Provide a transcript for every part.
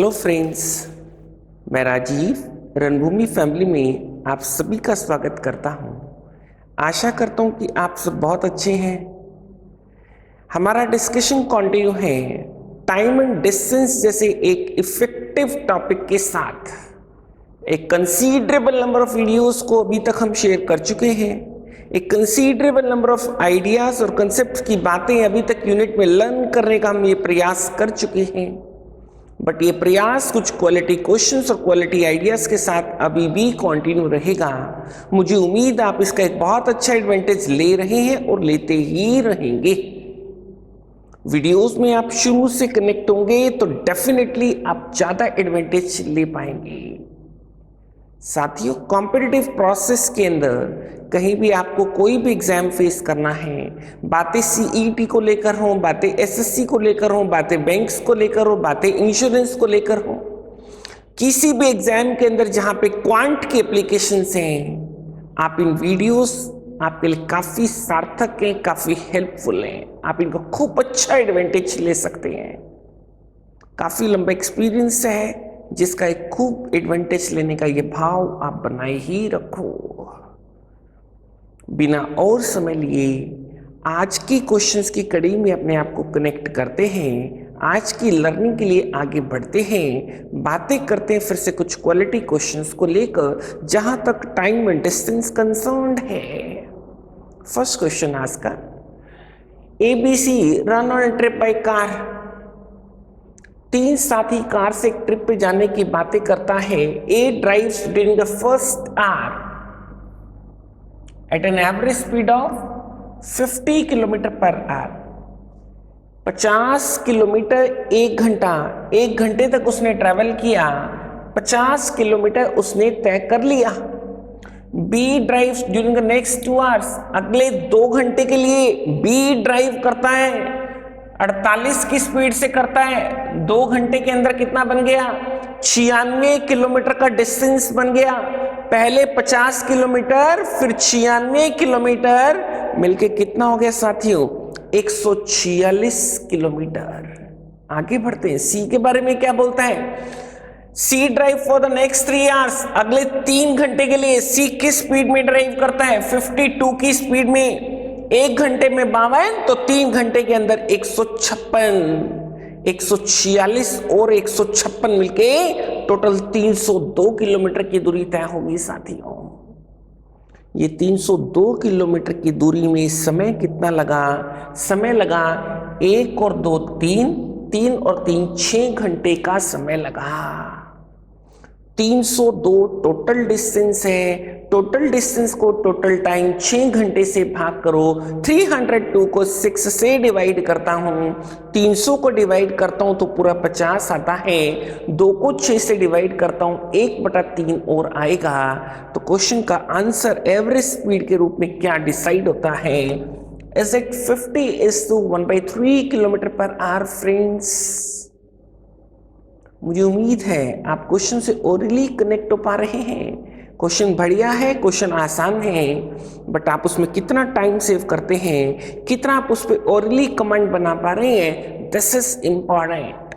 Hello friends, मैं राजीव रणभूमि family में आप सभी का स्वागत करता हूं। आशा करता हूं कि आप सब बहुत अच्छे हैं। हमारा डिस्कशन कंटिन्यू है टाइम एंड डिस्टेंस जैसे एक इफेक्टिव टॉपिक के साथ। एक कंसीडरेबल नंबर ऑफ वीडियोस को अभी तक हम शेयर कर चुके हैं। एक कंसीडरेबल नंबर ऑफ आइडियाज और कंसेप्ट की बातें अभी तक यूनिट में लर्न करने का हम ये प्रयास कर चुके हैं। बट ये प्रयास कुछ क्वालिटी क्वेश्चंस और क्वालिटी आइडियाज के साथ अभी भी कंटिन्यू रहेगा। मुझे उम्मीद आप इसका एक बहुत अच्छा एडवांटेज ले रहे हैं और लेते ही रहेंगे। वीडियोस में आप शुरू से कनेक्ट होंगे तो डेफिनेटली आप ज्यादा एडवांटेज ले पाएंगे। साथियों, कॉम्पिटिटिव प्रोसेस के अंदर कहीं भी आपको कोई भी एग्जाम फेस करना है, बातें सीईटी को लेकर हो, बातें एसएससी को लेकर हो, बातें बैंक्स को लेकर हो, बातें इंश्योरेंस को लेकर हो, किसी भी एग्जाम के अंदर जहां पे क्वांट के एप्लीकेशंस हैं, आप इन वीडियोस आपके लिए काफी सार्थक हैं, काफी हेल्पफुल हैं। आप इनका खूब अच्छा एडवांटेज ले सकते हैं। काफी लंबा एक्सपीरियंस है जिसका एक खूब एडवांटेज लेने का ये भाव आप बनाए ही रखो। बिना और समय लिए आज की क्वेश्चंस की कड़ी में अपने आप को कनेक्ट करते हैं। आज की लर्निंग के लिए आगे बढ़ते हैं, बातें करते हैं फिर से कुछ क्वालिटी क्वेश्चंस को लेकर जहां तक टाइम एंड डिस्टेंस कंसर्न्ड है। फर्स्ट क्वेश्चन आज का, ABC run on trip by car. तीन साथी कार से एक ट्रिप पे जाने की बातें करता है। A drives during the first hour at an average speed of 50 kilometre per hour. 50 kilometre एक घंटा, एक घंटे तक उसने ट्रेवल किया, 50 किलोमीटर उसने तय कर लिया। B drives during the next 2 hours, अगले 2 घंटे के लिए बी ड्राइव करता है, 48 की स्पीड से करता है। 2 घंटे के अंदर कितना बन गया? 96 किलोमीटर का डिस्टेंस बन गया। पहले 50 किलोमीटर फिर 96 किलोमीटर मिलके कितना हो गया साथियों? 146 किलोमीटर। आगे बढ़ते हैं, सी के बारे में क्या बोलता है? C drive for the next 3 hours, अगले 3 घंटे के लिए सी किस स्पीड में ड्राइव करता है? 52 की स्पीड में। 1 घंटे में 52 तो 3 घंटे के अंदर 156, 146 और 156 मिलके टोटल 302 किलोमीटर की दूरी तय होगी साथियों। ये 302 किलोमीटर की दूरी में समय कितना लगा? समय लगा 1 और 2 3, 3 और 3 6 घंटे का समय लगा। 302 टोटल डिस्टेंस है। टोटल डिस्टेंस को टोटल टाइम 6 घंटे से भाग करो। 302 को 6 से डिवाइड करता हूं, 300 को डिवाइड करता हूं तो पूरा 50 आता है। 2 को 6 से डिवाइड करता हूं, 1/3 और आएगा। तो क्वेश्चन का आंसर एवरेज स्पीड के रूप में क्या डिसाइड होता है? Is it 50:1/3 kilometre per our friends? मुझे उम्मीद है आप क्वेश्चन से ओरली कनेक्ट हो पा रहे हैं। क्वेश्चन बढ़िया है, क्वेश्चन आसान है, बट आप उसमें कितना टाइम सेव करते हैं, कितना आप उस पर ओरली कमेंट बना पा रहे हैं, this is important.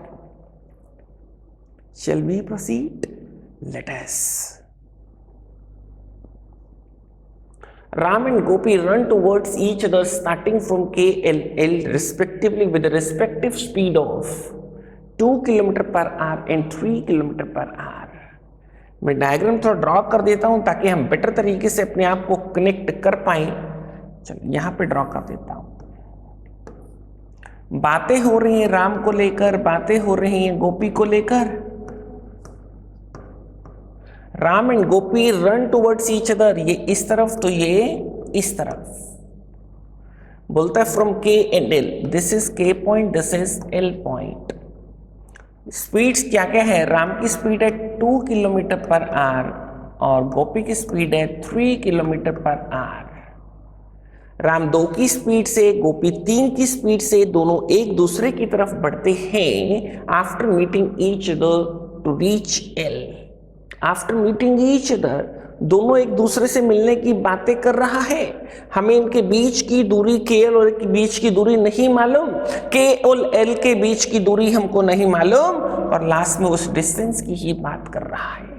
Shall we proceed? Let us. Ram and Gopi run towards each other starting from K and L respectively with a respective speed of 2 kilometre per our and 3 kilometre per our. मैं diagram थोड़ा draw कर देता हूं ताकि हम better तरीके से अपने आप को कनेक्ट कर पाए। चलो यहां पे ड्रॉ कर देता हूं। बातें हो रही हैं राम को लेकर, बातें हो रही हैं गोपी को लेकर। Ram and Gopi run towards each other, ये इस तरफ तो ये इस तरफ। बोलता है फ्रॉम के एंड एल, दिस इज के point, this is L point. Speeds क्या क्या है? राम की स्पीड है 2 किलोमीटर पर आवर और गोपी की स्पीड है 3 किलोमीटर पर आवर। राम 2 की स्पीड से, गोपी 3 की स्पीड से दोनों एक दूसरे की तरफ बढ़ते हैं after meeting each other to reach L. After meeting each other दोनों एक दूसरे से मिलने की बातें कर रहा है। हमें इनके बीच की दूरी KL और के बीच की दूरी नहीं मालूम, K और L के बीच की दूरी हमको नहीं मालूम, और लास्ट में उस डिस्टेंस की ही बात कर रहा है।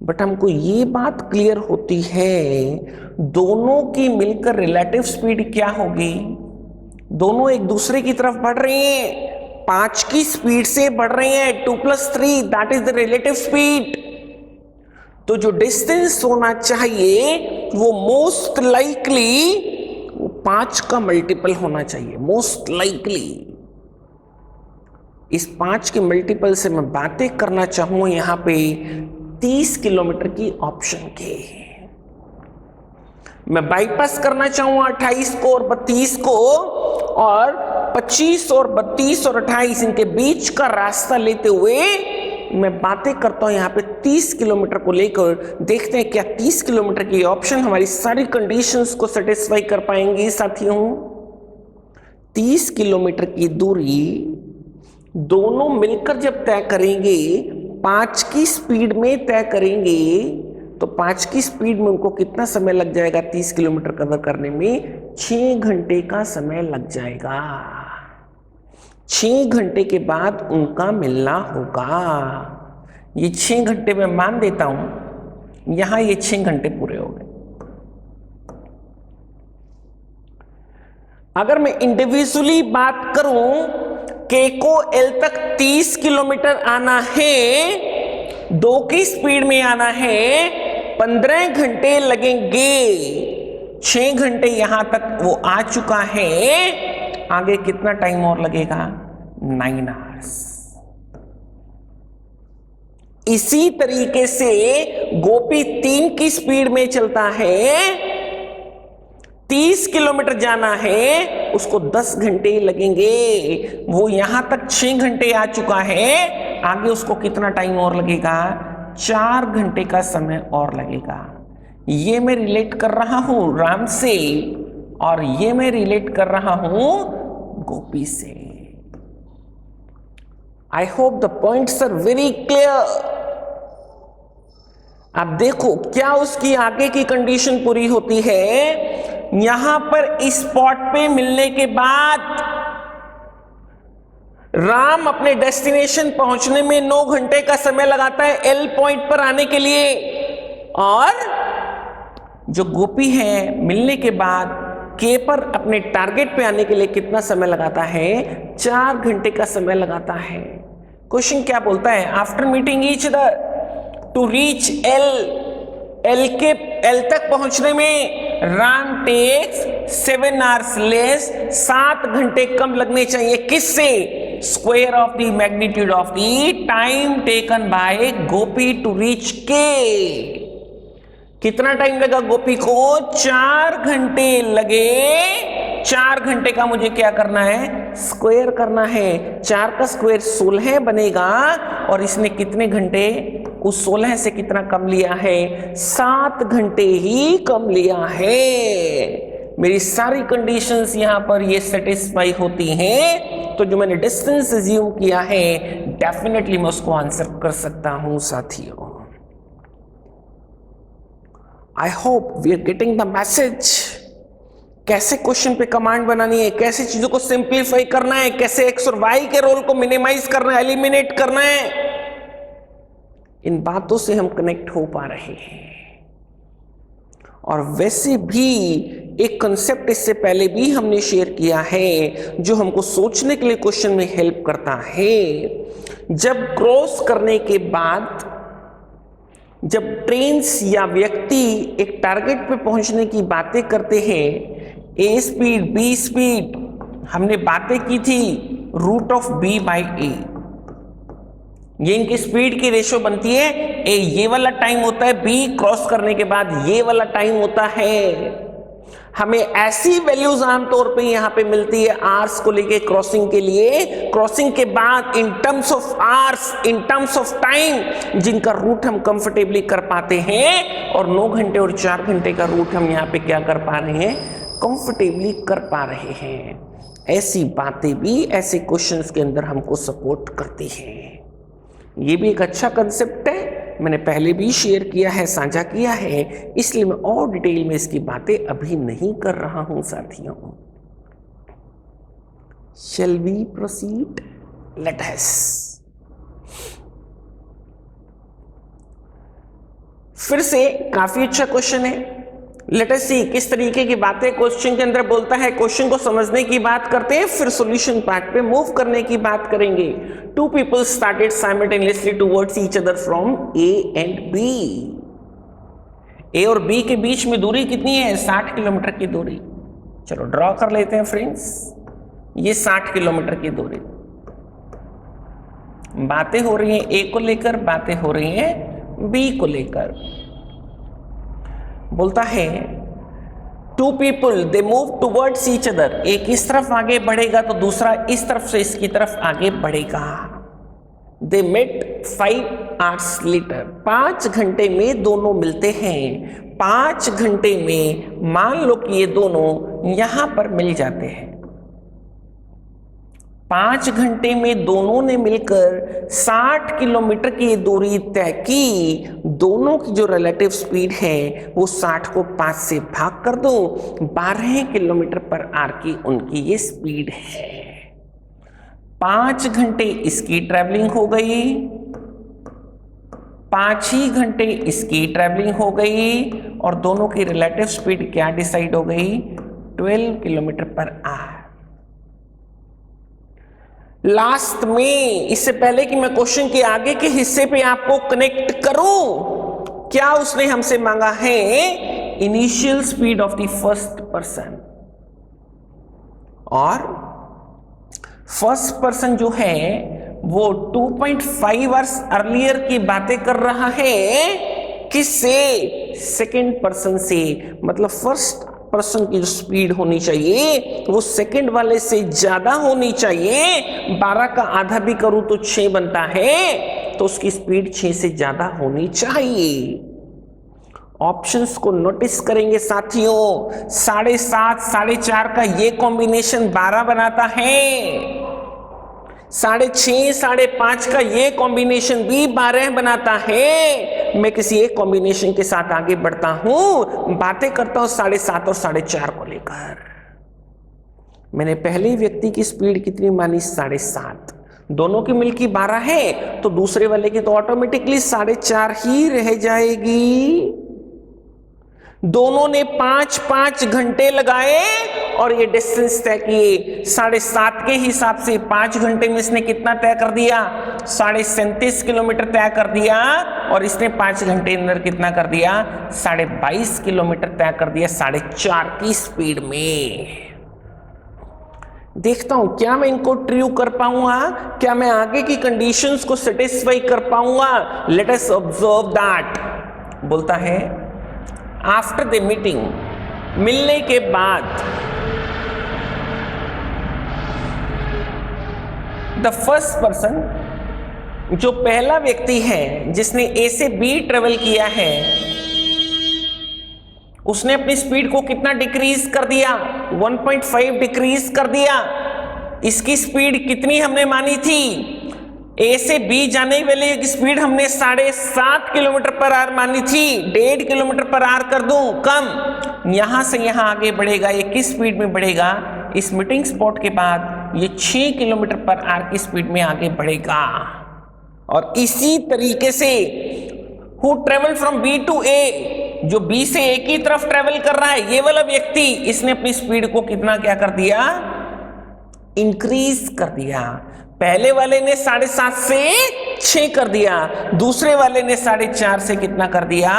बट हमको ये बात क्लियर होती है, दोनों की मिलकर रिलेटिव स्पीड क्या होगी? दोनों एक दूसरे की तरफ बढ़ रही हैं, 5 की स्पीड से बढ़ रही हैं। 2 + 3 that is the relative speed. तो जो डिस्टेंस होना चाहिए वो मोस्ट लाइकली वो 5 का मल्टीपल होना चाहिए, मोस्ट लाइकली। इस 5 के मल्टीपल से मैं बातें करना चाहूँ यहाँ पे 30 किलोमीटर की ऑप्शन के। मैं बाईपास करना चाहूँ 28 को और 32 को, और 25 और 32 और 28 इनके बीच का रास्ता लेते हुए मैं बातें करता हूं यहाँ पे 30 किलोमीटर को लेकर। देखते हैं क्या 30 किलोमीटर की ऑप्शन हमारी सारी कंडीशंस को सेटिस्फाई कर पाएंगी साथियों। 30 किलोमीटर की दूरी दोनों मिलकर जब तय करेंगे, 5 की स्पीड में तय करेंगे, तो 5 की स्पीड में उनको कितना समय लग जाएगा 30 किलोमीटर कवर करने में? 6 घंटे का समय लग जाएगा। 6 घंटे के बाद उनका मिलना होगा। ये 6 घंटे में मान देता हूं, यहां ये 6 घंटे पूरे हो गए। अगर मैं इंडिविजुअली बात करूं, K को L तक 30 किलोमीटर आना है, 2 की स्पीड में आना है, 15 घंटे लगेंगे। 6 घंटे यहां तक वो आ चुका है, आगे कितना टाइम और लगेगा? 9 आवर्स। इसी तरीके से गोपी 3 की स्पीड में चलता है, 30 किलोमीटर जाना है, उसको 10 घंटे लगेंगे। वो यहां तक 6 घंटे आ चुका है, आगे उसको कितना टाइम और लगेगा? 4 घंटे का समय और लगेगा। ये मैं रिलेट कर रहा हूं राम से, और ये मैं रिलेट कर रहा हूं गोपी से। I hope the points are very clear. अब देखो क्या उसकी आगे की कंडीशन पूरी होती है। यहां पर इस स्पॉट पे मिलने के बाद राम अपने डेस्टिनेशन पहुंचने में 9 घंटे का समय लगाता है L पॉइंट पर आने के लिए, और जो गोपी है मिलने के बाद K पर अपने टारगेट पे आने के लिए कितना समय लगाता है? 4 घंटे का समय लगाता है। क्वेश्चन क्या बोलता है? After meeting each other to reach L तक पहुंचने में राम टेक्स 7 आवर्स लेस, 7 घंटे कम लगने चाहिए। किससे? Square of the magnitude of the time taken by Gopi to reach K। कितना टाइम लगा गोपी को? 4 घंटे लगे। 4 घंटे का मुझे क्या करना है? स्क्वायर करना है। 4 का स्क्वायर 16 बनेगा, और इसने कितने घंटे उस 16 से कितना कम लिया है? 7 घंटे ही कम लिया है। मेरी सारी कंडीशंस यहां पर ये सेटिस्फाई होती हैं, तो जो मैंने डिस्टेंस अज्यूम किया है डेफिनेटली मैं उसको आंसर कर सकता हूं साथियों। I hope we are getting the message. कैसे क्वेश्चन पे कमांड बनानी है, कैसे चीजों को सिंप्लीफाई करना है, कैसे एक्स और वाई के रोल को मिनिमाइज करना है, एलिमिनेट करना है, इन बातों से हम कनेक्ट हो पा रहे हैं। और वैसे भी एक कंसेप्ट इससे पहले भी हमने शेयर किया है जो हमको सोचने के लिए क्वेश्चन में हेल्प करता है। जब क्रॉस करने के बाद जब ट्रेन्स या व्यक्ति एक टारगेट पे पहुंचने की बातें करते हैं, A स्पीड, B स्पीड, हमने बातें की थी रूट ऑफ B/A। ये इनकी स्पीड की रेशो बनती है। A ये वाला टाइम होता है, B क्रॉस करने के बाद ये वाला टाइम होता है। हमें ऐसी वैल्यूज आमतौर पे यहाँ पे मिलती है आर्स को लेके क्रॉसिंग के लिए, क्रॉसिंग के बाद in terms of hours, in terms of time, जिनका रूट हम कंफर्टेबली कर पाते हैं, और 9 घंटे और 4 घंटे का रूट हम यहाँ पे क्या कर पा रहे हैं? कंफर्टेबली कर पा रहे हैं। ऐसी बातें भी ऐसे क्वेश्चंस के अंदर हमको सपोर्ट करती हैं। ये भी एक अच्छा कंसेप्ट है मैंने पहले भी शेयर किया है, साझा किया है, इसलिए मैं और डिटेल में इसकी बातें अभी नहीं कर रहा हूं साथियों। Shall we proceed? Let us. फिर से काफी अच्छा क्वेश्चन है। लेट अस सी किस तरीके की बातें क्वेश्चन के अंदर बोलता है। क्वेश्चन को समझने की बात करते हैं, फिर सॉल्यूशन पार्ट पे मूव करने की बात करेंगे। Two people started simultaneously towards each other from A and B. A और बी के बीच में दूरी कितनी है? 60 किलोमीटर की दूरी। चलो ड्रॉ कर लेते हैं फ्रेंड्स, ये 60 किलोमीटर की दूरी। बातें हो रही हैं ए को लेकर, बातें हो रही हैं बी को लेकर। बोलता है two people they move towards each other. एक इस तरफ आगे बढ़ेगा तो दूसरा इस तरफ से इसकी तरफ आगे बढ़ेगा। They met 5 hours later। 5 घंटे में दोनों मिलते हैं। 5 घंटे में मान लो कि ये दोनों यहां पर मिल जाते हैं। 5 घंटे में दोनों ने मिलकर 60 किलोमीटर की दूरी तय की। दोनों की जो रिलेटिव स्पीड है वो 60 को 5 से भाग कर दो, 12 किलोमीटर पर आवर की उनकी ये स्पीड है। 5 घंटे इसकी ट्रैवलिंग हो गई, 5 ही घंटे इसकी ट्रैवलिंग हो गई, और दोनों की रिलेटिव स्पीड क्या डिसाइड हो गई? 12 किलोमीटर पर आवर। लास्ट में, इससे पहले कि मैं क्वेश्चन के आगे के हिस्से पे आपको कनेक्ट करूं, क्या उसने हमसे मांगा है? Initial speed of the first person. और फर्स्ट पर्सन जो है वो 2.5 आवर्स अर्लियर की बातें कर रहा है। किससे? सेकंड पर्सन से। मतलब फर्स्ट पर्सन की जो स्पीड होनी चाहिए वो सेकंड वाले से ज्यादा होनी चाहिए। 12 का आधा भी करूं तो 6 बनता है, तो उसकी स्पीड 6 से ज्यादा होनी चाहिए। ऑप्शंस को नोटिस करेंगे साथियों। 7.5 4.5 का ये कॉम्बिनेशन 12 बनाता है। 6.5 5.5 का ये कॉम्बिनेशन भी 12 बनाता है। मैं किसी एक कॉम्बिनेशन के साथ आगे बढ़ता हूं, बातें करता हूं 7.5 और 4.5 को लेकर। मैंने पहले व्यक्ति की स्पीड कितनी मानी? 7.5। दोनों की मिलकर 12 है, तो दूसरे वाले की तो ऑटोमेटिकली 4.5 ही रह जाएगी। दोनों ने 5 घंटे लगाए और ये डिस्टेंस तय किए। 7.5 के हिसाब से 5 घंटे में इसने कितना तय कर दिया? 37.5 किलोमीटर तय कर दिया। और इसने 5 घंटे अंदर कितना कर दिया? 22.5 किलोमीटर तय कर दिया 4.5 की स्पीड में। देखता हूं क्या मैं इनको ट्रू कर पाऊंगा, क्या मैं आगे की कंडीशंस को सेटिस्फाई कर पाऊंगा। Let us observe that. बोलता है आफ्टर द मीटिंग, मिलने के बाद, द फर्स्ट पर्सन, जो पहला व्यक्ति है जिसने ए से बी ट्रेवल किया है, उसने अपनी स्पीड को कितना डिक्रीज कर दिया? 1.5 डिक्रीज कर दिया। इसकी स्पीड कितनी हमने मानी थी? ए से बी जाने वाले की स्पीड हमने 7.5 किलोमीटर पर आवर मानी थी। 1.5 किलोमीटर पर आवर कर दूं कम। यहां से यहां आगे बढ़ेगा, ये किस स्पीड में बढ़ेगा? इस मीटिंग स्पॉट के बाद ये 6 किलोमीटर पर आवर की स्पीड में आगे बढ़ेगा। और इसी तरीके से who travel from B to A, जो बी से ए की तरफ ट्रेवल कर रहा है, ये वाला व्यक्ति, इसने अपनी स्पीड को कितना क्या कर दिया? इंक्रीज कर दिया। पहले वाले ने 7.5 से 6 कर दिया, दूसरे वाले ने 4.5 से कितना कर दिया?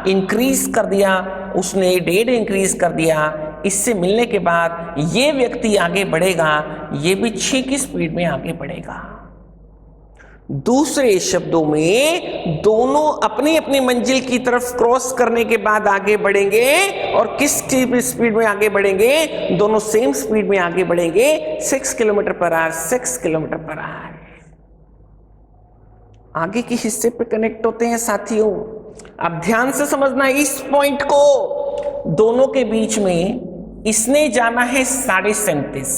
इंक्रीज कर दिया। उसने 1.5 इंक्रीज कर दिया। इससे मिलने के बाद ये व्यक्ति आगे बढ़ेगा, ये भी 6 की स्पीड में आगे बढ़ेगा। दूसरे शब्दों में दोनों अपनी अपनी मंजिल की तरफ क्रॉस करने के बाद आगे बढ़ेंगे। और किस स्पीड में आगे बढ़ेंगे? दोनों सेम स्पीड में आगे बढ़ेंगे, 6 kilometre per our, 6 kilometre per our. आगे के हिस्से पे कनेक्ट होते हैं साथियों। अब ध्यान से समझना इस पॉइंट को। दोनों के बीच में इसने जाना है 37.5,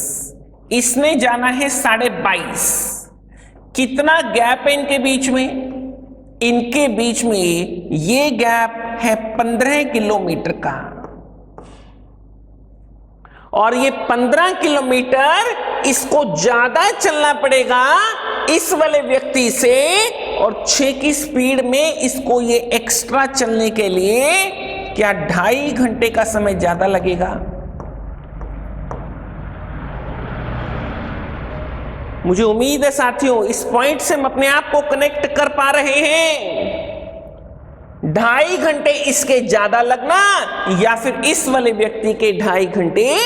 इसने जाना है 22.5। कितना गैप है इनके बीच में? इनके बीच में ये गैप है 15 किलोमीटर का, और ये 15 किलोमीटर इसको ज्यादा चलना पड़ेगा इस वाले व्यक्ति से, और 6 की स्पीड में इसको ये एक्स्ट्रा चलने के लिए क्या 2.5 घंटे का समय ज्यादा लगेगा? मुझे उम्मीद है साथियों इस पॉइंट से हम अपने आप को कनेक्ट कर पा रहे हैं। 2.5 घंटे इसके ज्यादा लगना या फिर इस वाले व्यक्ति के 2.5 घंटे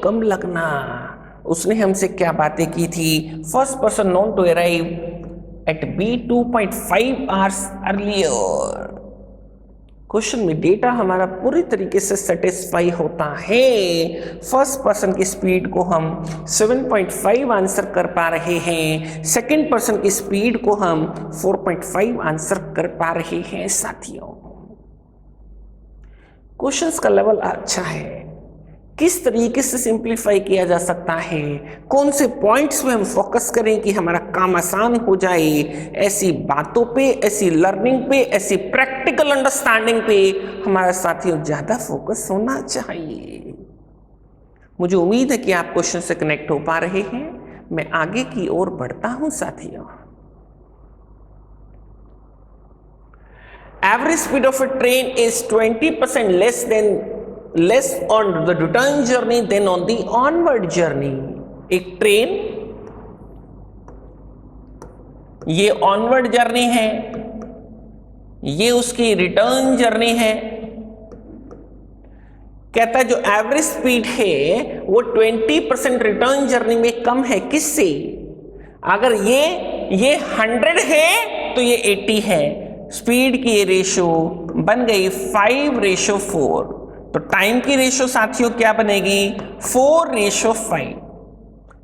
कम लगना। उसने हमसे क्या बातें की थी? First person known to arrive at B 2.5 hours earlier. Question में डेटा हमारा पूरी तरीके से सेटिस्फाई होता है। फर्स्ट पर्सन की स्पीड को हम 7.5 आंसर कर पा रहे हैं, सेकंड पर्सन की स्पीड को हम 4.5 आंसर कर पा रहे हैं। साथियों क्वेश्चंस का लेवल अच्छा है। किस तरीके से सिंप्लीफाई किया जा सकता है, कौन से पॉइंट्स में हम फोकस करें कि हमारा काम आसान हो जाए, ऐसी बातों पे, ऐसी लर्निंग पे, ऐसी प्रैक्टिकल अंडरस्टैंडिंग पे हमारा साथियों ज्यादा फोकस होना चाहिए। मुझे उम्मीद है कि आप क्वेश्चन से कनेक्ट हो पा रहे हैं। मैं आगे की ओर बढ़ता हूं साथियों। Average speed of a train is 20% less on the return journey than on the onward journey। एक ट्रेन, ये ऑनवर्ड जर्नी है, ये उसकी रिटर्न जर्नी है। कहता है जो एवरेज स्पीड है वो 20% रिटर्न जर्नी में कम है। किससे? अगर ये 100 है तो ये 80 है। स्पीड की ये रेशो बन गई 5:4। तो टाइम की रेशो साथियों क्या बनेगी? 4:5।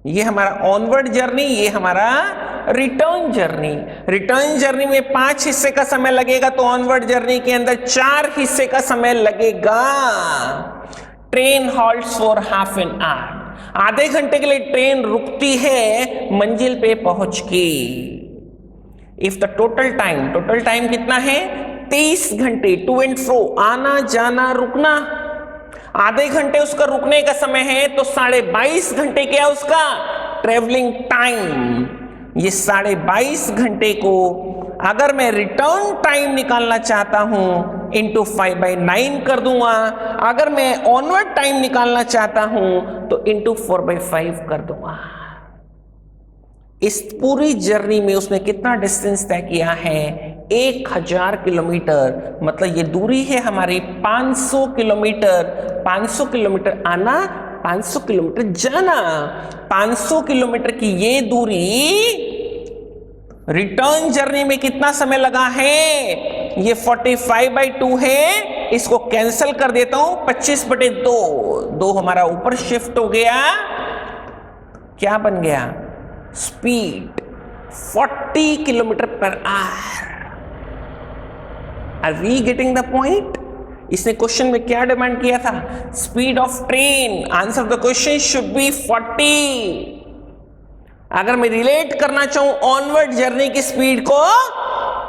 ये हमारा ऑनवर्ड जर्नी, ये हमारा रिटर्न जर्नी। रिटर्न जर्नी में 5 हिस्से का समय लगेगा तो ऑनवर्ड जर्नी के अंदर 4 हिस्से का समय लगेगा। Train halts for half an hour. आधे घंटे के लिए ट्रेन रुकती है मंजिल पे पहुंच के। इफ द टोटल टाइम कितना है? 23 घंटे। टू एंड फ्रो, आना जाना रुकना। आधे घंटे उसका रुकने का समय है तो 22.5 घंटे क्या उसका ट्रेवलिंग टाइम। ये 22.5 घंटे को अगर मैं रिटर्न टाइम निकालना चाहता हूं इंटू 5/9 कर दूंगा। अगर मैं ऑनवर्ड टाइम निकालना चाहता हूं तो इंटू 4/5 कर दूंगा। इस पूरी जर्नी में उसने कितना डिस्टेंस तय किया है? 1000 किलोमीटर। मतलब ये दूरी है हमारी 500 किलोमीटर। 500 किलोमीटर आना, 500 किलोमीटर जाना। 500 किलोमीटर की ये दूरी रिटर्न जर्नी में कितना समय लगा है? ये 45/2 है। इसको कैंसिल कर देता हूं, 25/2। 2 हमारा ऊपर शिफ्ट हो गया। क्या बन गया? Speed 40 kilometre per hour. Are we getting the point? इसने क्वेश्चन में क्या डिमांड किया था? Speed of train. Answer of the question should be 40। अगर मैं रिलेट करना चाहूं ऑनवर्ड जर्नी की स्पीड को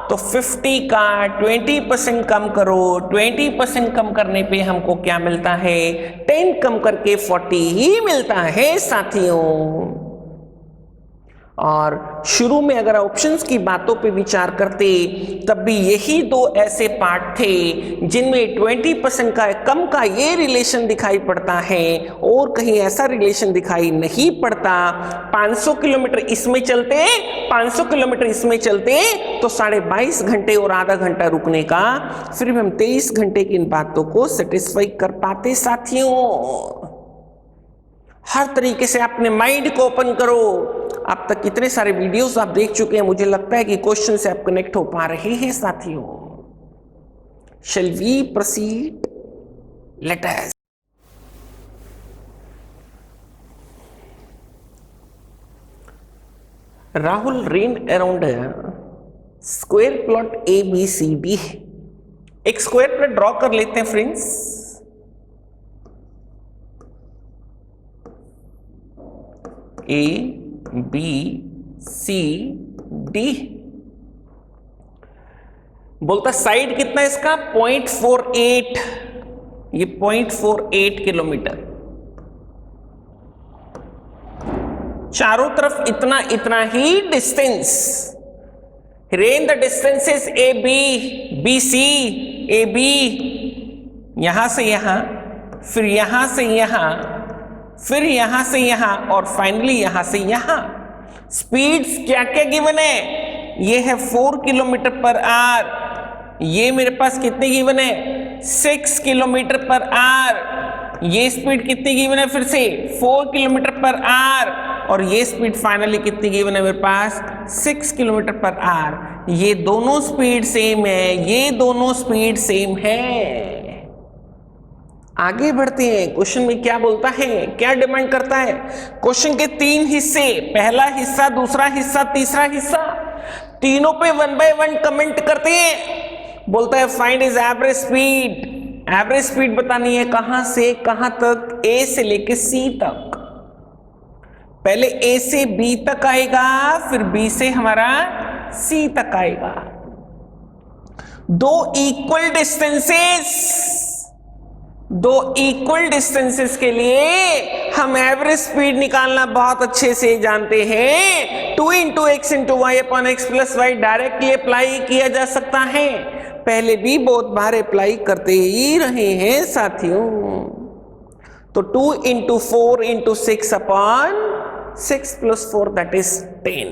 तो 50 का 20% कम करो। 20% कम करने पे हमको क्या मिलता है? 10 कम करके 40 ही मिलता है साथियों। और शुरू में अगर ऑप्शंस की बातों पे विचार करते तब भी यही 2 ऐसे पार्ट थे जिनमें 20% का कम का ये रिलेशन दिखाई पड़ता है और कहीं ऐसा रिलेशन दिखाई नहीं पड़ता। 500 किलोमीटर इसमें चलते, 500 किलोमीटर इसमें चलते तो 22.5 घंटे और आधा घंटा रुकने का, फिर भी हम 23 घंटे की इन बातों को सेटिस्फाई कर पाते साथियों। हर तरीके से अपने माइंड को ओपन करो। अब तक कितने सारे वीडियोस आप देख चुके हैं, मुझे लगता है कि क्वेश्चन से आप कनेक्ट हो पा रहे हैं साथियों। Shall we proceed? Let us. Rahul ran around square plot ABCD। एक स्क्वायर प्लॉट ड्रॉ कर लेते हैं फ्रेंड्स। ABCD। 2 बोलता साइड कितना है इसका 0.48, ये 0.48 किलोमीटर, चारों तरफ इतना इतना ही डिस्टेंस। रेन the distances A B C, A B यहां से यहां, फिर यहां से यहां, फिर यहां से यहां और फाइनली यहां से यहां। स्पीड्स क्या क्या गिवन है, ये है 4 किलोमीटर पर आवर, ये मेरे पास कितने गिवन है 6 किलोमीटर पर आवर, ये स्पीड कितनी गिवन है फिर से 4 किलोमीटर पर आवर, और ये स्पीड फाइनली कितनी गिवन है मेरे पास 6 किलोमीटर पर आवर। ये दोनों स्पीड सेम है, ये दोनों स्पीड सेम है। आगे बढ़ते हैं, क्वेश्चन में क्या बोलता है, क्या डिमांड करता है। क्वेश्चन के 3 हिस्से, पहला हिस्सा, दूसरा हिस्सा, तीसरा हिस्सा, तीनों पे 1 बाय 1 कमेंट करते हैं। बोलता है find is average speed, average speed बतानी है कहां से कहां तक, ए से लेके सी तक। पहले ए से बी तक आएगा, फिर बी से हमारा सी तक आएगा। दो इक्वल डिस्टेंसेस के लिए हम एवरेज स्पीड निकालना बहुत अच्छे से जानते हैं। 2 × x × y/x+y डायरेक्टली अप्लाई किया जा सकता है, पहले भी बहुत बार अप्लाई करते ही रहे हैं साथियों। तो 2 × 4 × 6/6 + 4 that is 10,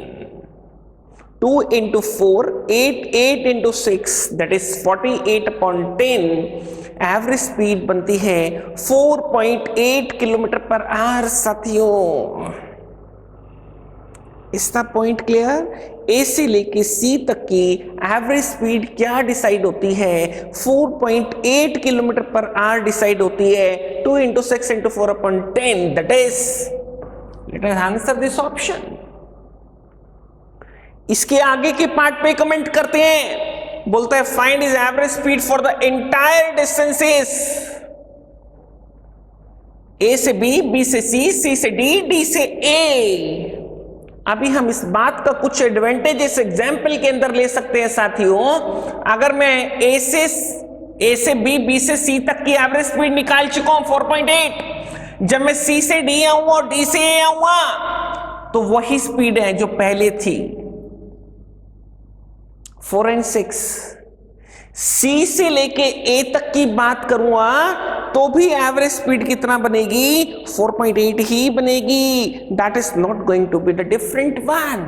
2 × 4 8 × 6 that is 48/10। Average speed बनती है 4.8 किलोमीटर पर आवर साथियों। इसका पॉइंट क्लियर। ए से लेके सी तक की एवरेज स्पीड क्या डिसाइड होती है 4.8 किलोमीटर पर आवर डिसाइड होती है। 2 × 6 × 4/10 that is, let us answer this option। इसके आगे के पार्ट पे कमेंट करते हैं, बोलता है find is average speed for the entire distances, A से बी, बी से सी, सी से डी, डी से ए। अभी हम इस बात का कुछ एडवांटेज इस एग्जाम्पल के अंदर ले सकते हैं साथियों। अगर मैं ए से बी, बी से सी तक की एवरेज स्पीड निकाल चुका हूं 4.8, जब मैं सी से डी आऊंगा और डी से ए आऊंगा तो वही स्पीड है जो पहले थी 4 और 6। सी से लेके ए तक की बात करूंगा तो भी एवरेज स्पीड कितना बनेगी 4.8 ही बनेगी। That is not going to be the different one.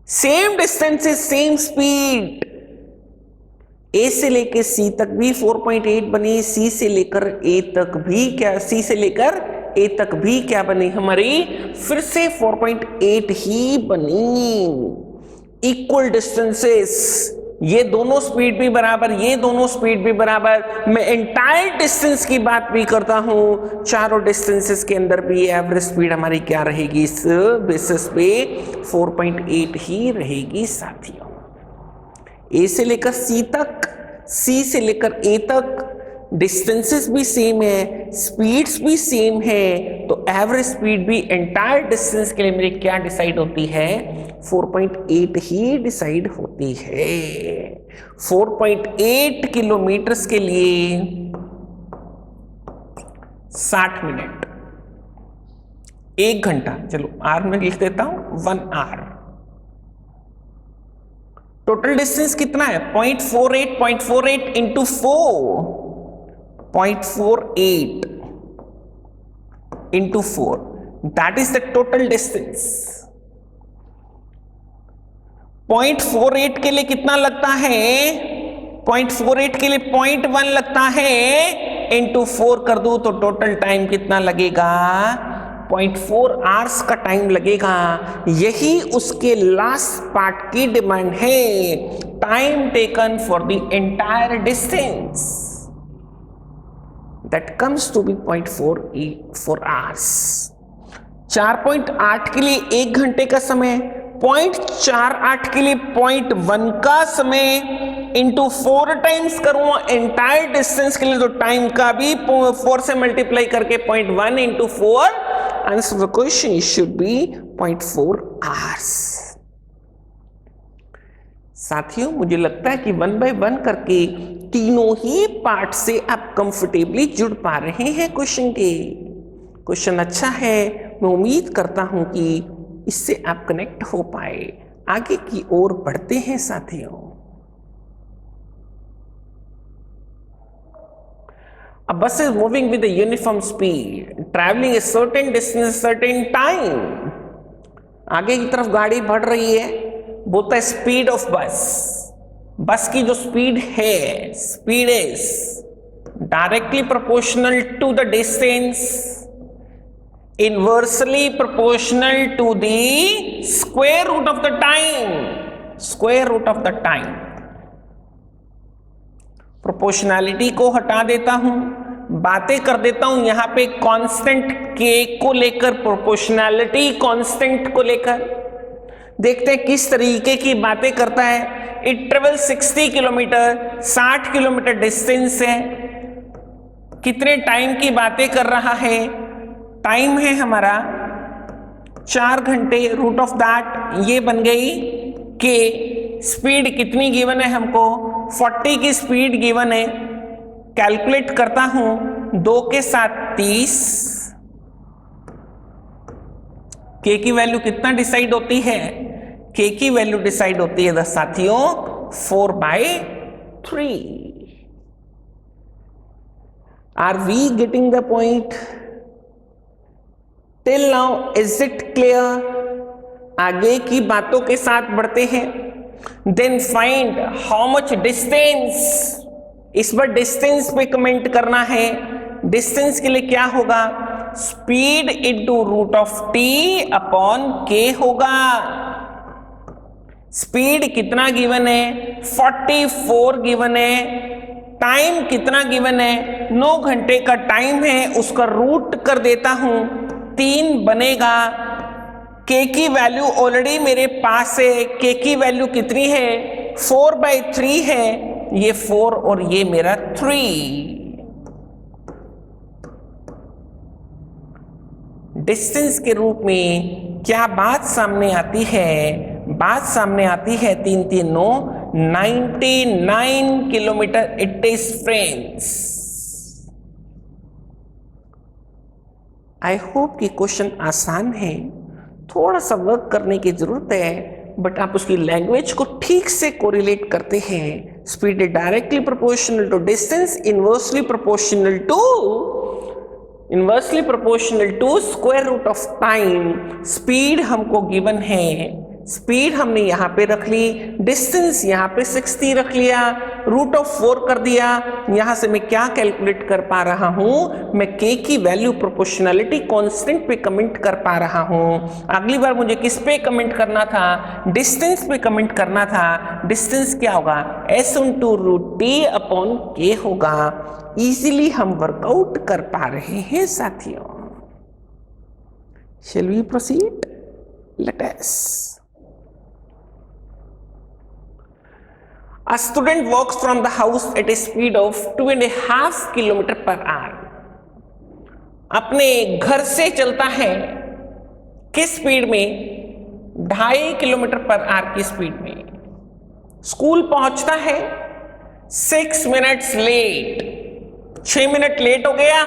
Same distance is same speed. A से लेके सी तक भी 4.8 बनी, सी से लेकर ए तक भी क्या, सी से लेकर ए तक भी क्या बनी हमारी, फिर से 4.8 ही बनी। इक्वल डिस्टेंसेस, ये दोनों स्पीड भी बराबर, ये दोनों स्पीड भी बराबर। मैं एंटायर डिस्टेंस की बात भी करता हूं, चारों डिस्टेंसेस के अंदर भी एवरेज स्पीड हमारी क्या रहेगी इस बेसिस पे 4.8 ही रहेगी साथियों। ए से लेकर सी तक, सी से लेकर ए तक डिस्टेंसेस भी सेम है, स्पीड्स भी सेम है, तो एवरेज स्पीड भी एंटायर डिस्टेंस के लिए मेरी क्या डिसाइड होती है 4.8 ही डिसाइड होती है। 4.8 किलोमीटर के लिए 60 मिनट, 1 घंटा, चलो आर में लिख देता हूं 1 आवर। टोटल डिस्टेंस कितना है 0.48 into 4, 0.48 into 4, that is the total distance। 0.48 के लिए कितना लगता है 0.48 के लिए 0.1 लगता है, इंटू 4 कर दूं तो टोटल टाइम कितना लगेगा 0.4 आवर्स का टाइम लगेगा। यही उसके लास्ट पार्ट की डिमांड है, time taken for the entire distance, that comes to be 0.4 hours। 4.8 के लिए 1 घंटे का समय, 0.48 के लिए 0.1 का समय, इंटू 4 टाइम्स करूंगा एंटायर डिस्टेंस के लिए तो टाइम का भी 4 से मल्टीप्लाई करके 0.1 into 4, answer the question should B 0.4 hours। साथियों मुझे लगता है कि 1 बाय 1 करके तीनों ही पार्ट से आप कंफर्टेबली जुड़ पा रहे हैं क्वेश्चन के। क्वेश्चन अच्छा है, मैं उम्मीद करता हूं कि इससे आप कनेक्ट हो पाए। आगे की ओर बढ़ते हैं साथियों। A bus is moving with a uniform speed, traveling a certain distance, certain time. आगे की तरफ गाड़ी बढ़ रही है, बोलता है स्पीड ऑफ बस। बस की जो स्पीड है, speed is directly proportional to the distance, inversely proportional to the square root of the time. Square root of the time. Proportionality को हटा देता हूं, बातें कर देता हूं यहां पे कांस्टेंट के को लेकर, प्रोपोर्शनैलिटी कांस्टेंट को लेकर। देखते हैं किस तरीके की बातें करता है। It travel 60 kilometre, 60 kilometre distance है। कितने टाइम की बातें कर रहा है? टाइम है हमारा 4 घंटे। रूट ऑफ दैट ये बन गई के। स्पीड कितनी गिवन है हमको? 40 की स्पीड गिवन है। कैलकुलेट करता हूं, 2 के साथ 30। के की वैल्यू कितना डिसाइड होती है? के की वैल्यू डिसाइड होती है साथियों 4/3। Are we getting the point till now? Is it clear? आगे की बातों के साथ बढ़ते हैं। Then find how much distance. इस बार डिस्टेंस पे कमेंट करना है। डिस्टेंस के लिए क्या होगा? Speed into root of t upon k होगा। स्पीड कितना गिवन है? 44 गिवन है। टाइम कितना गिवन है? 9 घंटे का टाइम है। उसका रूट कर देता हूं, 3 बनेगा। के की वैल्यू ऑलरेडी मेरे पास है। के की वैल्यू कितनी है? 4/3 है। ये 4 और ये मेरा 3। डिस्टेंस के रूप में क्या बात सामने आती है? बात सामने आती है 3 3 9 99 kilometre it is friends. I hope कि क्वेश्चन आसान है, थोड़ा सा वर्क करने की जरूरत है, बट आप उसकी लैंग्वेज को ठीक से कोरिलेट करते हैं। Speed is directly proportional to distance, inversely proportional to square root of time. Speed हमको गिवन है, स्पीड हमने यहां पे रख ली, डिस्टेंस यहां पे 60 रख लिया, रूट ऑफ 4 कर दिया। यहां से मैं क्या कैलकुलेट कर पा रहा हूं? मैं के की वैल्यू प्रोपोर्शनैलिटी कांस्टेंट पे कमेंट कर पा रहा हूं। अगली बार मुझे किस पे कमेंट करना था? डिस्टेंस पे कमेंट करना था। डिस्टेंस क्या होगा? S/√T अपॉन के होगा। इजीली हम वर्कआउट कर पा रहे हैं साथियों। Shall we proceed? Let us. A student walks from the house at a speed of 2.5 kilometre per our. अपने घर से चलता है किस स्पीड में? 2.5 किलोमीटर पर आवर की स्पीड में। स्कूल पहुंचता है 6 मिनट्स लेट। 6 मिनट लेट हो गया।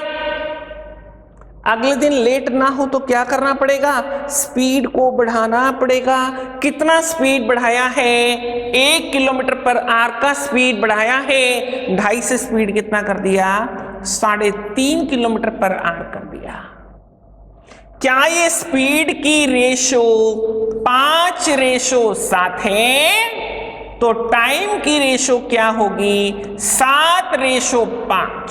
अगले दिन लेट ना हो तो क्या करना पड़ेगा? स्पीड को बढ़ाना पड़ेगा। कितना स्पीड बढ़ाया है? 1 किलोमीटर पर आवर का स्पीड बढ़ाया है। 2.5 से स्पीड कितना कर दिया? 3.5 किलोमीटर पर आवर कर दिया। क्या ये स्पीड की रेशो 5:7 है? तो टाइम की रेशो क्या होगी? 7:5।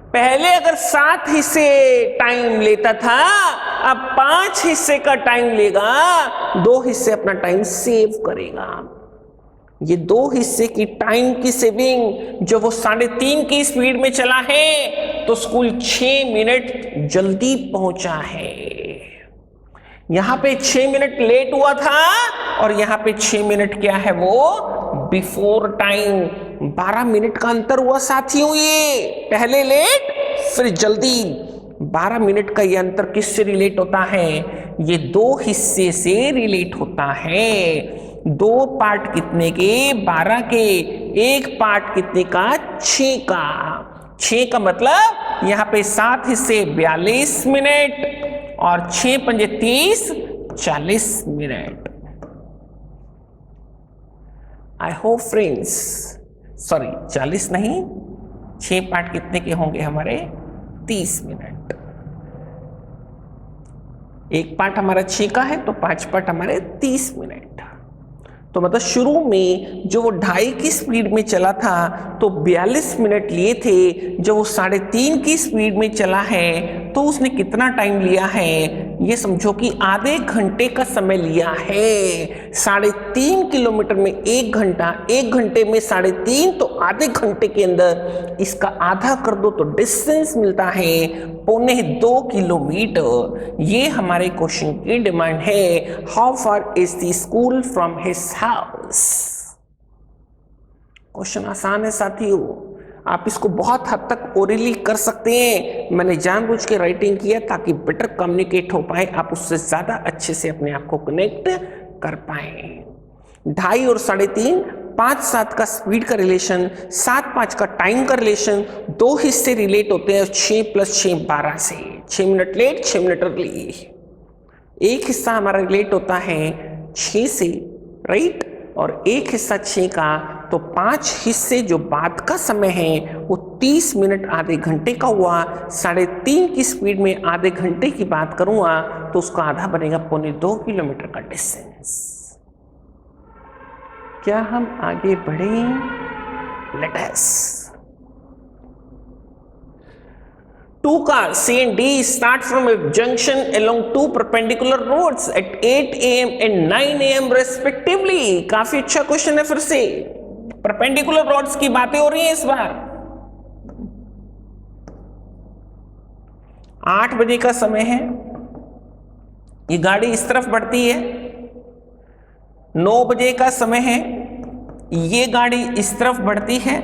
पहले अगर 7 हिस्से टाइम लेता था, अब 5 हिस्से का टाइम लेगा। 2 हिस्से अपना टाइम सेव करेगा। ये 2 हिस्से की टाइम की सेविंग जो वो 3.5 की स्पीड में चला है, तो स्कूल 6 मिनट जल्दी पहुंचा है। यहां पे 6 मिनट लेट हुआ था और यहां पे 6 मिनट क्या है? वो बिफोर टाइम। 12 मिनट का अंतर हुआ साथियों। ये पहले लेट फिर जल्दी। 12 मिनट का ये अंतर किससे रिलेट होता है? ये 2 हिस्से से रिलेट होता है। 2 पार्ट कितने के? 12 के। 1 पार्ट कितने का? 6 का। 6 का मतलब यहाँ पे 7 हिस्से 42 मिनट और 6 पंजे 30, 40 minute. I hope friends, sorry 40 नहीं, 6 पार्ट कितने के होंगे हमारे? 30 मिनट। 1 पार्ट हमारा 6 का है तो 5 पार्ट हमारे 30 मिनट। तो मतलब शुरू में जो वो 2.5 की स्पीड में चला था तो 42 मिनट लिए थे। जब वो 3.5 की स्पीड में चला है तो उसने कितना टाइम लिया है? ये समझो कि आधे घंटे का समय लिया है। 3.5 किलोमीटर में 1 घंटा, 1 घंटे में 3.5, तो आधे घंटे के अंदर इसका आधा कर दो तो डिस्टेंस मिलता है 1.25 किलोमीटर। ये हमारे क्वेश्चन की डिमांड है। How far is the school from his house? Question आसान है साथियों, आप इसको बहुत हद तक ओरली कर सकते हैं। मैंने जानबूझ के राइटिंग किया ताकि बेटर कम्युनिकेट हो पाए, आप उससे ज्यादा अच्छे से अपने आप को कनेक्ट कर पाए। 2.5 और 3.5, 5-7 का स्पीड का रिलेशन, 7-5 का टाइम का रिलेशन, 2 हिस्से रिलेट होते हैं 6 + 6 12 से। 6 मिनट लेट, 6 मिनट अर्ली। एक हिस्सा हमारा रिलेट होता है 6 से, राइट, और एक हिस्सा 6 का, तो 5 हिस्से जो बाद का समय है वो 30 मिनट आधे घंटे का हुआ। 3.5 की स्पीड में आधे घंटे की बात करूंगा तो उसका आधा बनेगा 2.25 किलोमीटर का डिस्टेंस। क्या हम आगे बढ़ें? Let us. 2 cars C and D start from a junction along 2 perpendicular roads at 8 AM and 9 AM respectively। काफी अच्छा क्वेश्चन है। फिर से परपेंडिकुलर रोड्स की बातें हो रही हैं इस बार। 8 बजे का समय है, ये गाड़ी इस तरफ बढ़ती है। 9 बजे का समय है, ये गाड़ी इस तरफ बढ़ती है।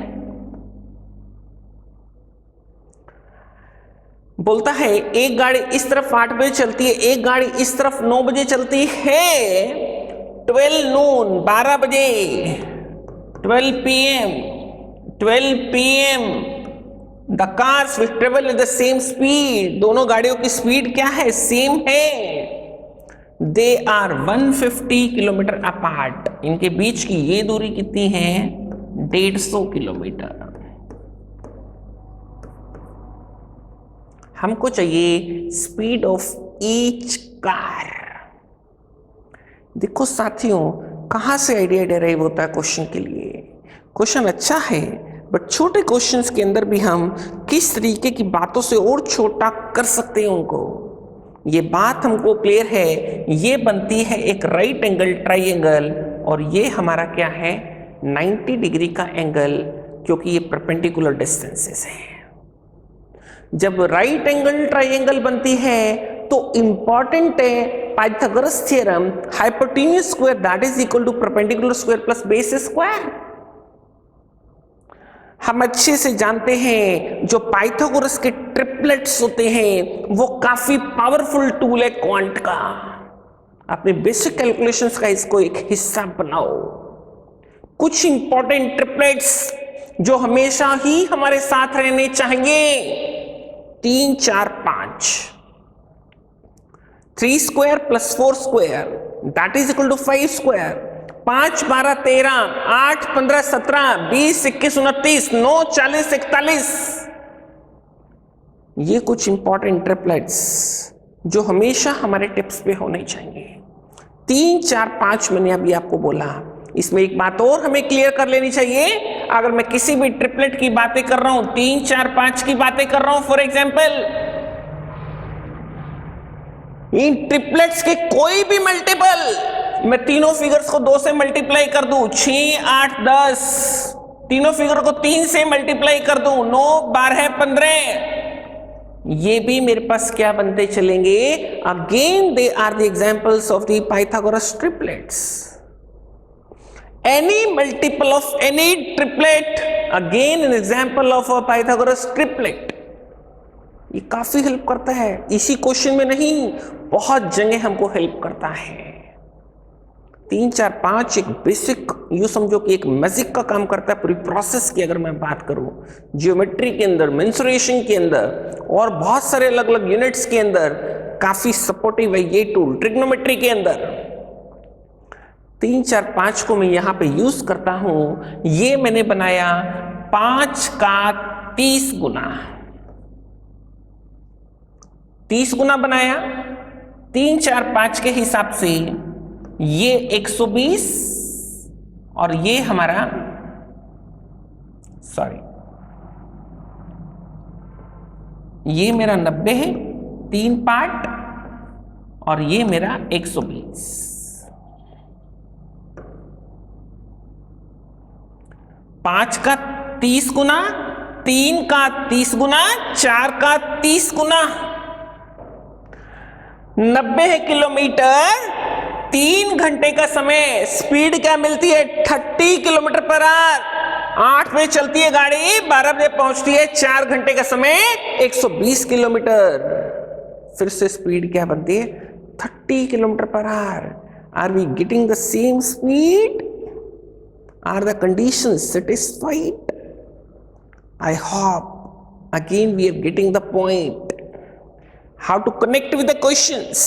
बोलता है एक गाड़ी इस तरफ 8 बजे चलती है, एक गाड़ी इस तरफ 9 बजे चलती है। 12 नून 12 बजे, 12 PM, 12 PM the cars will travel at the same speed. दोनों गाड़ियों की स्पीड क्या है? सेम है। They are 150 kilometre apart. इनके बीच की ये दूरी कितनी है? 150 किलोमीटर। हमको चाहिए स्पीड ऑफ ईच कार। देखो साथियों, कहां से आइडिया डेराइव होता है क्वेश्चन के लिए? क्वेश्चन अच्छा है बट छोटे क्वेश्चंस के अंदर भी हम किस तरीके की बातों से और छोटा कर सकते हैं उनको, ये बात हमको क्लियर है। ये बनती है एक राइट एंगल ट्राइंगल और ये हमारा क्या है? 90 डिग्री का एंगल, क्योंकि ये परपेंडिकुलर डिस्टेंसेस हैं। जब राइट एंगल ट्राइंगल बनती है तो इंपॉर्टेंट है Pythagoras theorem, hypotenuse square that is equal to perpendicular square plus base square. हम अच्छे से जानते हैं जो पाइथागोरस के ट्रिपलेट्स होते हैं वो काफी पावरफुल टूल है क्वांट का। अपने बेसिक कैलकुलेशंस का इसको एक हिस्सा बनाओ। कुछ इंपॉर्टेंट ट्रिपलेट्स जो हमेशा ही हमारे साथ रहने चाहिए: 3 4 5, 3 square plus 4 square that is equal to 5 square, 5 12 13, 8 15 17, 20 21 29, 9 40 41। ये कुछ इंपॉर्टेंट ट्रिपलेट्स जो हमेशा हमारे टिप्स पे होने चाहिए। 3 4 5 मैंने अभी आपको बोला। इसमें एक बात और हमें क्लियर कर लेनी चाहिए, अगर मैं किसी भी ट्रिपलेट की बातें कर रहा हूं, 3 4 5 की बातें कर रहा हूं, फॉर एग्जाम्पल, इन ट्रिपलेट्स के कोई भी मल्टीपल, मैं तीनों फिगर्स को 2 से मल्टीप्लाई कर दूं, 6 8 10, तीनों फिगर को 3 से मल्टीप्लाई कर दूं, 9 12 15, ये भी मेरे पास क्या बनते चलेंगे? Again they are the examples of the Pythagoras triplets. Any multiple of any triplet, again an example of a Pythagoras triplet। ये काफी हेल्प करता है, इसी क्वेश्चन में नहीं बहुत जगह हमको हेल्प करता है। 3 4 5 एक बेसिक, यू समझो कि एक मैजिक का काम करता है पूरी प्रोसेस की। अगर मैं बात करूं जियोमेट्री के अंदर, मेंसुरेशन के अंदर और बहुत सारे अलग अलग यूनिट्स के अंदर काफी सपोर्टिव है ये टूल। ट्रिग्नोमेट्री के अंदर 3 4 5 को मैं यहां पे यूज करता हूं। ये मैंने बनाया 5 का 30 गुना, 30 गुना बनाया 3 4 5 के हिसाब से। ये 120 और ये हमारा ये मेरा 90 है, 3 पार्ट, और ये मेरा 120। 5 का 30 गुना, 3 का 30 गुना, 4 का 30 गुना, 90 किलोमीटर, 3 घंटे का समय। स्पीड क्या मिलती है? 30 किलोमीटर पर आवर। 8 बजे चलती है गाड़ी, 12 बजे पहुंचती है, 4 घंटे का समय, 120 किलोमीटर। फिर से स्पीड क्या बनती है? 30 kilometre per hour. Are we getting the same speed? Are the conditions satisfied? I hope again we are getting the point. How to connect with the questions?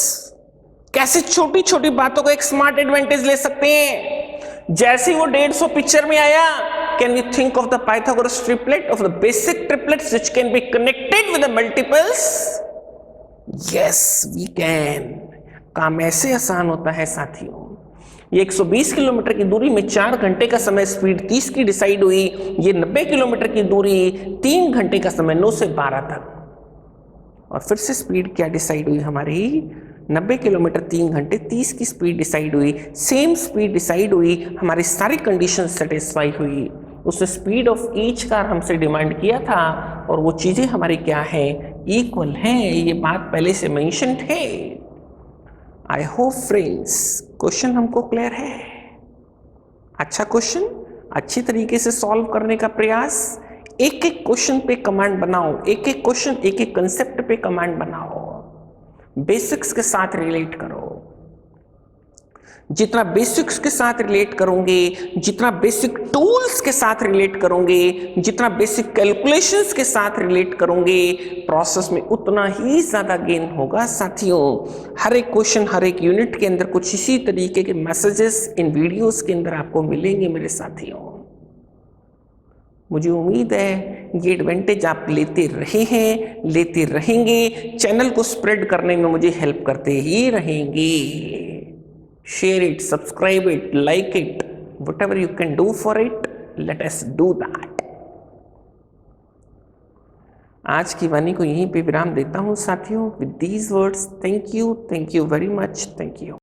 कैसे छोटी छोटी बातों को एक स्मार्ट एडवांटेज ले सकते हैं। जैसे ही वो 150 पिक्चर में आया, can you think of the Pythagoras triplet, of the basic triplets which can be connected with the multiples? Yes we can. काम ऐसे आसान होता है साथियों। ये 120 किलोमीटर की दूरी में 4 घंटे का समय, स्पीड 30 की डिसाइड हुई। ये 90 किलोमीटर की दूरी 3 घंटे का समय, 9 से 12 तक। और फिर से स्पीड क्या डिसाइड हुई हमारी? 90 किलोमीटर 3 घंटे, 30 की स्पीड डिसाइड हुई। सेम स्पीड डिसाइड हुई, हमारी सारी कंडीशन सेटिस्फाई हुई। उसने स्पीड ऑफ ईच कार हमसे डिमांड किया था और वो चीजें हमारी क्या है? इक्वल हैं। ये बात पहले से मेंशन थे। आई होप फ्रेंड्स क्वेश्चन हमको क्लियर है। अच्छा क्वेश्चन, अच्छी तरीके से सॉल्व करने का प्रयास। एक एक क्वेश्चन पे कमांड बनाओ, एक एक क्वेश्चन, एक एक कंसेप्ट पे कमांड बनाओ। बेसिक्स के साथ रिलेट करो। जितना बेसिक्स के साथ रिलेट करोगे, जितना बेसिक टूल्स के साथ रिलेट करोगे, जितना बेसिक कैलकुलेशंस के साथ रिलेट करोगे, प्रोसेस में उतना ही ज्यादा गेन होगा साथियों। हर एक क्वेश्चन, हर एक यूनिट के अंदर कुछ इसी तरीके के मैसेजेस इन वीडियोस के अंदर आपको मिलेंगे मेरे साथियों। मुझे उम्मीद है ये एडवांटेज आप लेते रहे हैं, लेते रहेंगे, चैनल को स्प्रेड करने में मुझे हेल्प करते ही रहेंगे। Share it, subscribe it, like it, whatever you can do for it, let us do that. आज की वाणी को यहीं पे विराम देता हूं साथियों। With these words, thank you very much, thank you.